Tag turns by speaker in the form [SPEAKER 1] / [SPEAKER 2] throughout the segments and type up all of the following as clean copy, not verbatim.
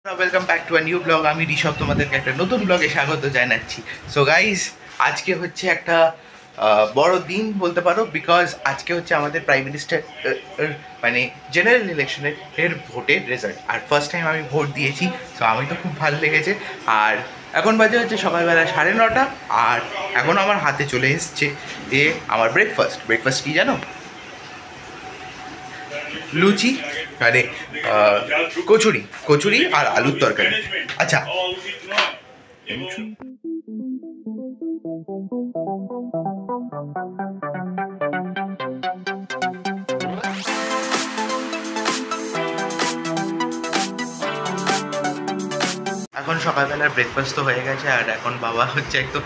[SPEAKER 1] Welcome back to a new blog. আমি ঋষভ তোমাদেরকে একটা নতুন ব্লগে স্বাগত জানাচ্ছি। সো গাইজ, আজকে হচ্ছে একটা বড় দিন বলতে পারো, বিকজ আজকে হচ্ছে আমাদের প্রাইম মিনিস্টার মানে জেনারেল ইলেকশনের ভোটের রেজাল্ট। আর ফার্স্ট টাইম আমি ভোট দিয়েছি, সো আমি তো খুব ভালো লেগেছে। আর এখন বাজে হচ্ছে সকালবেলা 9:30, আর এখন আমার হাতে চলে এসছে আমার ব্রেকফাস্ট কি জানো? লুচি, মানে কচুরি আর আলুর তরকারি। আচ্ছা, এখন সকালবেলার ব্রেকফাস্ট তো হয়ে গেছে, আর এখন বাবা হচ্ছে একদম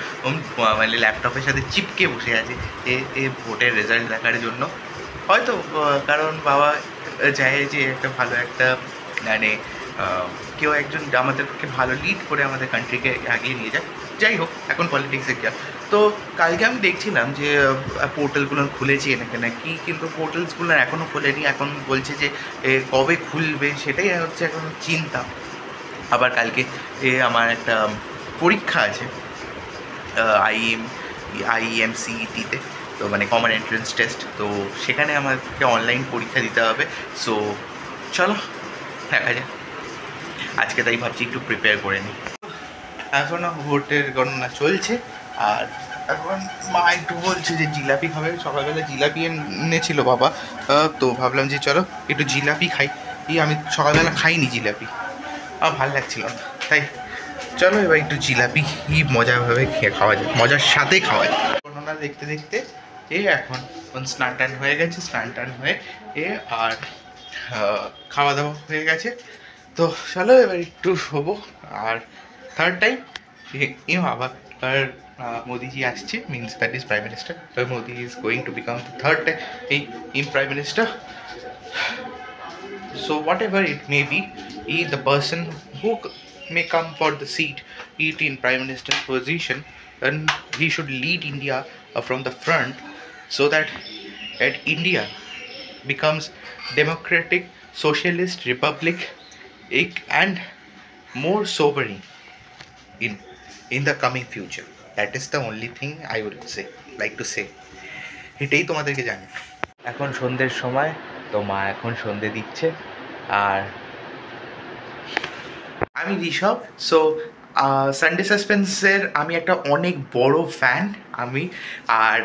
[SPEAKER 1] মানে ল্যাপটপের সাথে চিপকে বসে আছে এ ভোটের রেজাল্ট দেখার জন্য। হয়তো কারণ বাবা চায় যে একটা ভালো একটা মানে কেউ একজন আমাদেরকে ভালো লিড করে আমাদের কান্ট্রিকে এগিয়ে নিয়ে যায়। যাই হোক, এখন পলিটিক্সে গিয়া তো কালকে আমি দেখছিলাম যে পোর্টালগুলো খুলেছে নাকি, কিন্তু পোর্টালসগুলো এখনও খোলেনি। এখন বলছে যে কবে খুলবে সেটাই হচ্ছে এখন চিন্তা। আবার কালকে আমার একটা পরীক্ষা আছে আইএমসিইটিতে, তো মানে কমন এন্ট্রেন্স টেস্ট। তো সেখানে আমাকে অনলাইন পরীক্ষা দিতে হবে। সো চলো দেখা যাক, আজকে তাই ভাবছি একটু প্রিপেয়ার করে নিই। এখনও ভোটের গণনা চলছে, আর এখন মা একটু বলছে যে জিলাপি খাবে। সকালবেলা জিলাপি এনেছিল বাবা, তো ভাবলাম যে চলো একটু জিলাপি খাই। আমি সকালবেলা খাইনি জিলাপি, আমার ভালো লাগছিল না, তাই চলো এবার একটু জিলাপি মজাভাবে খাওয়া যায়, মজার সাথে খাওয়া যায়। গণনা দেখতে দেখতে এখন স্নান টান হয়ে গেছে, স্নান টান হয়ে আর খাওয়া দাওয়া হয়ে গেছে। তো চলো এবার একটু শোবো। আর থার্ড টাইম বাবা আর মোদিজি আসছে, means that is prime minister. Modi is going to become the third time prime minister. So whatever it may be, the person who may come for the seat, in prime minister position, then he should lead India from the front, so that India becomes democratic, socialist, republic, and more sovereign in the coming future. That is the only thing I would like to say. এটাই তোমাদেরকে জানি। এখন সন্ধ্যের সময়, তো মা এখন সন্ধে দিচ্ছে। আর আমি ঋষভ। সো সানডে সাসপেন্সের আমি একটা অনেক বড় ফ্যান আমি। আর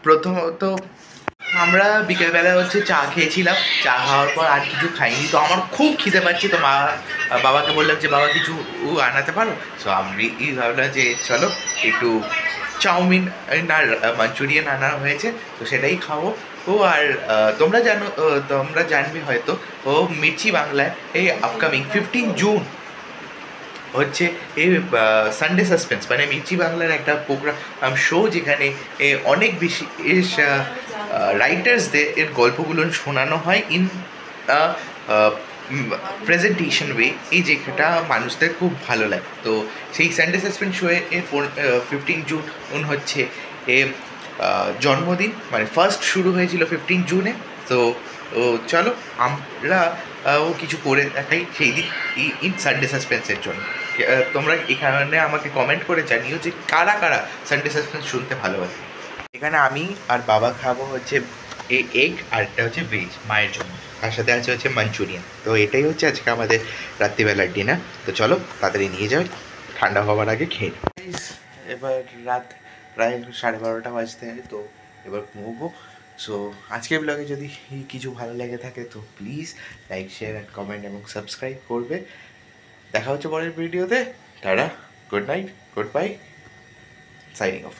[SPEAKER 1] প্রথমত আমরা বিকেলবেলা হচ্ছে চা খেয়েছিলাম, চা খাওয়ার পর আর কিছু খাইনি। তো আমার খুব খিদে পাচ্ছে, তো বাবাকে বললাম যে বাবা কিছু আনাতে পারো। সো আমি ভাবলাম যে চলো একটু চাউমিন আর মাঞ্চুরিয়ান আনা হয়েছে, তো সেটাই খাবো। আর তোমরা জানবে হয়তো, মির্চি বাংলায় এই আপকামিং 15 জুন হচ্ছে এই সানডে সাসপেন্স, মানে মির্চি বাংলার একটা প্রোগ্রাম শো, যেখানে অনেক বেশি রাইটার্সদের এর গল্পগুলো শোনানো হয় ইন প্রেজেন্টেশন ওয়ে, যেটা মানুষদের খুব ভালো লাগে। তো সেই সানডে সাসপেন্স শোয়ে 15 জুন হচ্ছে জন্মদিন, মানে ফার্স্ট শুরু হয়েছিল 15 জুনে। তো চলো আমরা কিছু করে দেখাই সেই দিন ইন সানডে সাসপেন্সের জন্য। তোমরা এখানে আমাকে কমেন্ট করে জানিও যে কারা কারা সানডে সাসপেন্স শুনতে ভালোবাসে। এখানে আমি আর বাবা খাবো হচ্ছে এগ, আর একটা হচ্ছে ভেজ মায়ের জন্য, তার সাথে আছে হচ্ছে মাঞ্চুরিয়ান। তো এটাই হচ্ছে আজকে আমাদের রাত্রিবেলার ডিনার। তো চলো তাড়াতাড়ি নিয়ে যাও, ঠান্ডা হওয়ার আগে খেয়ে। এবার রাত প্রায় 12:30 বাজতে হয়, তো এবার ঘুমোবো। সো আজকের ব্লগে যদি কিছু ভালো লেগে থাকে তো please like, share and comment এবং সাবস্ক্রাইব করবে। দেখা হচ্ছে পরের ভিডিওতে। Tata, good night, good bye, signing off.